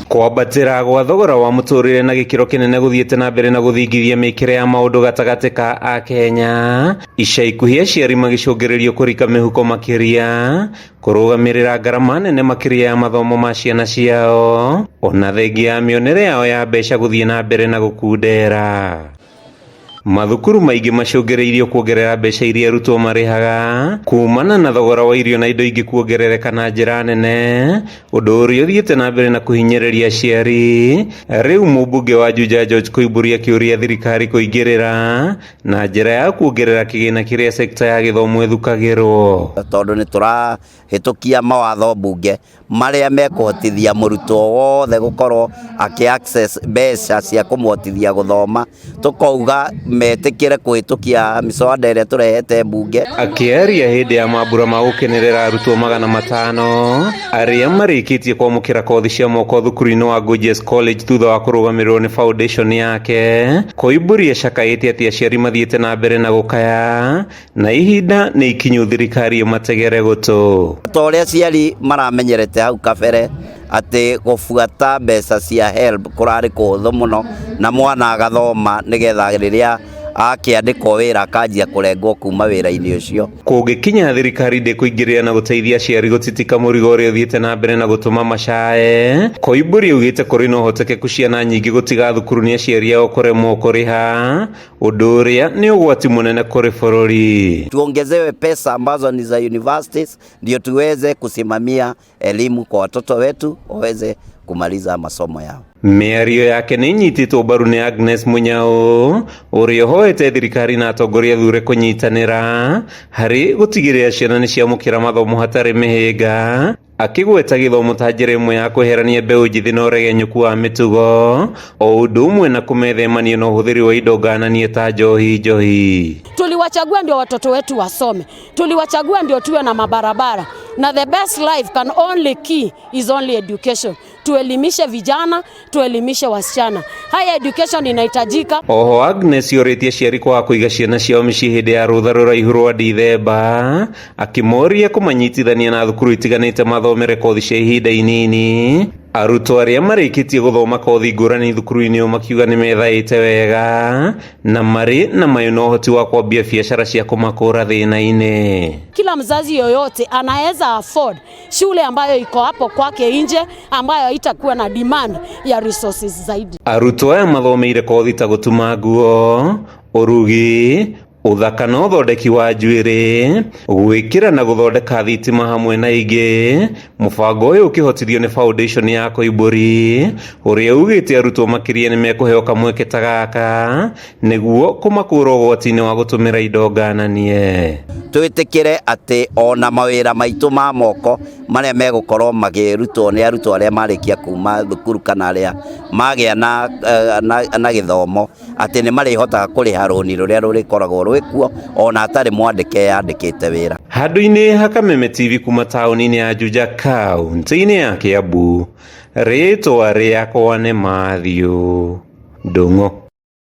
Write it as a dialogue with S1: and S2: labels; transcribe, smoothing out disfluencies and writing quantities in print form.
S1: Kwambatĩra gwa thogora wa mũtũrĩre na gĩkĩro kĩnene gũthiĩte na mbere na gũthingithia mĩkĩre ya maũndũ gatagatĩ ka Akenya, ica ikuhĩ aciari magĩcũngĩrĩrio kũrika mĩhuko makĩria kũrũgamĩrĩra ngarama nene makĩria ya mathomo ma ciana ciao, ona thengia ya mĩonere yao ya mbeca gũthiĩ na mbere na gũkundera. Mathukuru maingĩ macũngĩrĩirio kuongerera mbeca iria arutwo marĩhaga kumana na thogora wa irio na indo ingĩ kuongerereka na njĩra nene, ũndũ ũrĩa ũthiĩte na mbere na kũhinyĩrĩria aciari. Rĩu mũmbunge wa Juja George Koimburi akĩũria thirikari kũingĩrĩra na njĩra ya kuongerera kĩgĩna kĩrĩa sekta ya gĩthomo ĩthukagĩrwo,
S2: tondũ nĩ tũrahĩtũkia mawatho mbunge marĩa mekũhotithia mũrutwo wothe gũkorwo access mbeca cia kũmũhotithia gũthoma, tũkauga metĩkĩre kũhĩtũkia mĩswada ĩrĩa tũrehete mbunge.
S1: Akĩaria hĩndĩ ya mambura ma gũkenerera arutwo 500 arĩa marĩkĩtie kwamũkĩra kothi cia moko thukuru-inĩ wa Gorgeous College thutha wa kũrũgamĩrĩrwo nĩ foundation yake, Koimburi acakaĩte atĩ aciari mathiĩte na mbere na gũkaya na ihinda nĩ ikinyu thirikari mategere gũtũ.
S2: Ta ũrĩa aciari maramenyerete hau kabere atĩ gũbuata mbeca cia HELB kũrarĩ kũhũthũ mũno na mwana agathoma nĩgetha rĩrĩa akĩandĩkwo wĩra akanjia kũrengwo kuma wĩra-inĩ ũcio.
S1: Kũngĩkinya thirikari ndĩkũingĩrĩra na gũteithia aciari gũtitika mũrigo ũrĩa ũthiĩte na mbere na gũtũma macae, Koimburi augĩte kũrĩ na ũhotekeku ciana nyingĩ gũtiga thukuru nĩ aciari ao kũremwo kũrĩha, ũndũ ũrĩa nĩ ũgwati mũnene kũrĩ bũrũri.
S2: Tuongezewe pesa ambazo ni za universities ndio tuweze kusimamia elimu kwa watoto wetu waweze kumaliza masomo yao.
S1: Mĩario yake nĩ nyitĩtwo mbaru nĩ Agnes Mũnyau ũrĩa ũhoete thirikari na atongoria athure kũnyitanĩra harĩ gũtigĩrĩra ciana nĩ ciamũkĩra mathomo hatarĩ mĩhĩnga, akĩgweta gĩthomo ta njĩra ĩmwe ya kweherania mbeũ njĩthĩ na ũregenyũku wa mĩtugo, o ũndũ ũmwe na kũmethemania na ũhũthĩri wa indo ngananie ta njohi.
S3: Tuliwachagua ndio watoto wetu wasome, tuliwachagua ndio tuwe na mabarabara, na the best life can only key is only education. Tuelimishe vijana, tuelimishe wasichana. Higher education inahitajika.
S1: Oho Agnes yorĩtie aciari kwaga kũiga ciana ciao mĩciĩ hĩndĩ ya rũtha rũraihu rwa Dithemba, akĩmoria kũmanyitithania na thukuru itiganĩte mathomere kothi cia ihinda inini. Arutwo arĩa marĩkĩtie gũthoma kothi ngũrani thukuru-inĩ ũyũ makiuga nĩ methaĩte wega na marĩ na mayo na ũhoti wa kwambia biashara cia kũmakũra thĩna-inĩ.
S3: Kila mzazi yoyote anaweza afford shule ambayo iko hapo kwake nje, ambayo haitakuwa na demand ya resources zaidi. Arutwo
S1: aya mathomeire kothi ta gũtuma nguo, ũrugi, ũthaka na ũthondeki wa njuĩrĩ, gwĩkĩra na gũthondeka thitima hamwe na ingĩ. Mũbango ũyũ ũkĩhotithio nĩ foundation ya Koimburi ũrĩa ugĩte arutwo makĩria nĩ mekũheo kamweke ta gaka nĩguo kũmakũra ũgwati-inĩ wa gũtũmĩra indo ngananie.
S2: Twĩtĩkĩre atĩ ona mawĩra maitũ ma moko marĩa megũkorwo magĩrutwo nĩ arutwo arĩa marĩkia kuma thukuru kana arĩa magĩa na gĩthomo atĩ nĩ marĩhotaga kũrĩha rũni rũrĩa rũrĩkoragwo rwĩkuo ona atarĩ mwandĩke yandĩkĩte wĩra.
S1: Handũ-inĩ ha Kameme TV kuma taũni-inĩ ya Juja kaunti-inĩ ya Kiambu, rĩtwa rĩakwa nĩ Matthew Ndung'u.